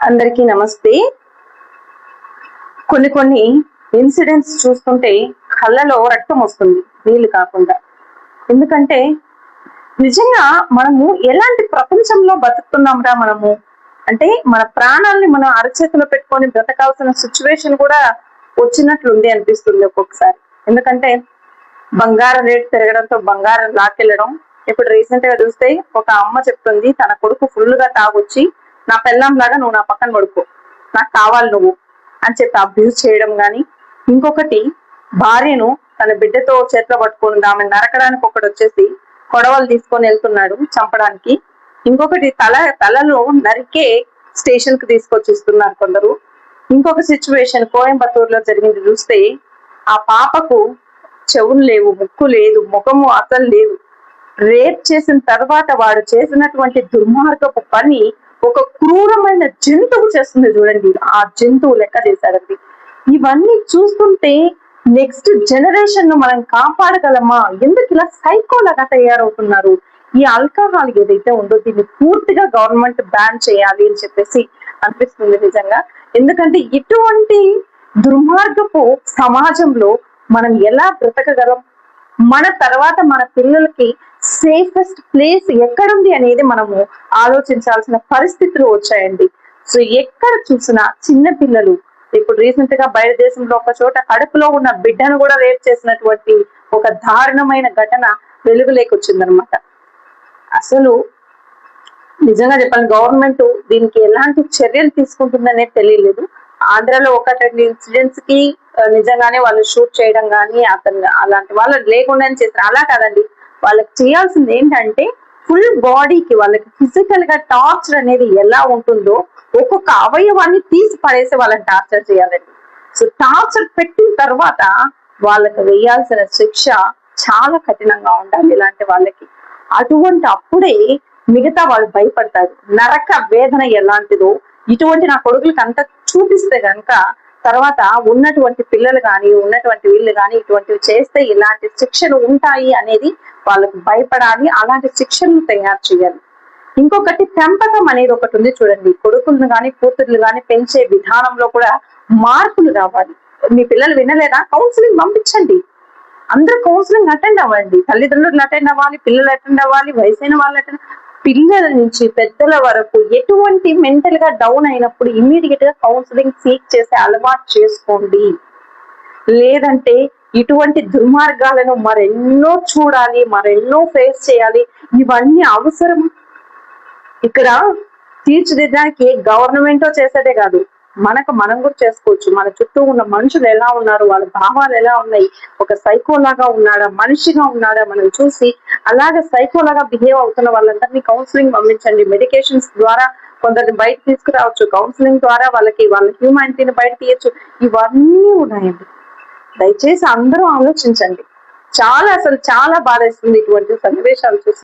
అందరికీ నమస్తే. కొన్ని ఇన్సిడెంట్స్ చూస్తుంటే కళ్ళలో రక్తం వస్తుంది, నీళ్ళు కాకుండా. ఎందుకంటే నిజంగా మనము ఎలాంటి ప్రపంచంలో బతుకుతున్నాంరా మనము అంటే మన ప్రాణాలని మనం అరచేతిలో పెట్టుకొని బ్రతకాల్సిన సిచ్యువేషన్ కూడా వచ్చినట్లుంది అనిపిస్తుంది ఒక్కొక్కసారి. ఎందుకంటే బంగారం రేటు పెరగడంతో బంగారం లాకెళ్ళడం. ఇప్పుడు రీసెంట్ గా చూస్తే ఒక అమ్మ చెప్తుంది, తన కొడుకు ఫుల్ గా తాగొచ్చి నా పెళ్ళం లాగా నువ్వు నా పక్కన పడుకో, నాకు కావాలి నువ్వు అని చెప్పి అబ్యూజ్ చేయడం గాని, ఇంకొకటి భార్యను తన బిడ్డతో చేతిలో పట్టుకుని ఆమె నరకడానికి ఒకటి వచ్చేసి కొడవలు తీసుకొని వెళ్తున్నాడు చంపడానికి. ఇంకొకటి తలలో నరికే స్టేషన్ కి తీసుకొచ్చి ఇస్తున్నారు కొందరు. ఇంకొక సిచ్యువేషన్ కోయంబత్తూరులో జరిగింది చూస్తే, ఆ పాపకు చెవులు లేవు, ముక్కు లేదు, ముఖము అసలు లేదు. రేప్ చేసిన తర్వాత వాడు చేసినటువంటి దుర్మార్గపు పని ఒక క్రూరమైన జంతువు చేస్తుంది చూడండి, ఆ జంతువు లెక్క చేశాడండి. ఇవన్నీ చూస్తుంటే నెక్స్ట్ జనరేషన్ ను మనం కాపాడగలమా? ఎందుకు ఇలా సైకోలాగా తయారవుతున్నారు? ఈ ఆల్కహాల్ ఏదైతే ఉందో దీన్ని పూర్తిగా గవర్నమెంట్ బ్యాన్ చేయాలి అని చెప్పేసి అనిపిస్తుంది నిజంగా. ఎందుకంటే ఇటువంటి దుర్మార్గపు సమాజంలో మనం ఎలా బ్రతకగలం? మన తర్వాత మన పిల్లలకి సేఫెస్ట్ ప్లేస్ ఎక్కడుంది అనేది మనము ఆలోచించాల్సిన పరిస్థితులు వచ్చాయండి. సో ఎక్కడ చూసినా చిన్న పిల్లలు, ఇప్పుడు రీసెంట్ గా బయట దేశంలో ఒక చోట కడుపులో ఉన్న బిడ్డను కూడా రేప్ చేసినటువంటి ఒక దారుణమైన ఘటన వెలుగులోకి వచ్చిందనమాట. అసలు నిజంగా చెప్పాలి, గవర్నమెంట్ దీనికి ఎలాంటి చర్యలు తీసుకుంటుందనే తెలియలేదు. ఆంధ్రలో ఒకటి రెండు ఇన్సిడెంట్స్ కి నిజంగానే వాళ్ళు షూట్ చేయడం కానీ అతను అలాంటి వాళ్ళు లేకుండానే చేస్తారు. అలా కాదండి, వాళ్ళకి చేయాల్సింది ఏంటంటే ఫుల్ బాడీకి వాళ్ళకి ఫిజికల్ గా టార్చర్ అనేది ఎలా ఉంటుందో ఒక్కొక్క అవయవాన్ని తీసి పడేసి వాళ్ళని టార్చర్ చేయాలండి. సో టార్చర్ పెట్టిన తర్వాత వాళ్ళకి వేయాల్సిన శిక్ష చాలా కఠినంగా ఉండాలి ఇలాంటి వాళ్ళకి. అటువంటి అప్పుడే మిగతా వాళ్ళు భయపడతారు. నరక వేదన ఎలాంటిదో ఇటువంటి నా కొడుకులకి అంతా చూపిస్తే గనక తర్వాత ఉన్నటువంటి పిల్లలు కానీ ఉన్నటువంటి వీళ్ళు కానీ ఇటువంటివి చేస్తే ఇలాంటి శిక్షలు ఉంటాయి అనేది వాళ్ళకు భయపడాలి. అలాంటి శిక్షలను తయారు చేయాలి. ఇంకొకటి పెంపకం అనేది ఒకటి ఉంది చూడండి. కొడుకులను కానీ కూతుర్లు కానీ పెంచే విధానంలో కూడా మార్పులు రావాలి. మీ పిల్లలు వినలేదా? కౌన్సిలింగ్ పంపించండి. అందరూ కౌన్సిలింగ్ అటెండ్ అవ్వండి. తల్లిదండ్రులు అటెండ్ అవ్వాలి, పిల్లలు అటెండ్ అవ్వాలి, వయసైన వాళ్ళు అటెండ్. పిల్లల నుంచి పెద్దల వరకు ఎటువంటి మెంటల్ గా డౌన్ అయినప్పుడు ఇమ్మీడియట్ గా కౌన్సిలింగ్ సీక్ చేసే అలవాటు చేసుకోండి. లేదంటే ఇటువంటి దుర్మార్గాలను మరెన్నో చూడాలి, మరెన్నో ఫేస్ చేయాలి. ఇవన్నీ అవసరం. ఇక్కడ తీర్చిదిద్దడానికి గవర్నమెంటో చేసేదే కాదు, మనం కూడా చేసుకోవచ్చు. మన చుట్టూ ఉన్న మనుషులు ఎలా ఉన్నారు, వాళ్ళ భావాలు ఎలా ఉన్నాయి, ఒక సైకోలాగా ఉన్నాడా, మనిషిగా ఉన్నాడా మనం చూసి అలాగే సైకోలాగా బిహేవ్ అవుతున్న వాళ్ళందరినీ కౌన్సిలింగ్ పంపించండి. మెడికేషన్స్ ద్వారా కొందరిని బయట తీసుకురావచ్చు, కౌన్సిలింగ్ ద్వారా వాళ్ళ హ్యూమానిటీని బయట తీయచ్చు. ఇవన్నీ ఉన్నాయండి. దయచేసి అందరూ ఆలోచించండి. చాలా బాధేస్తుంది ఇటువంటి సన్నివేశాలు చూసి.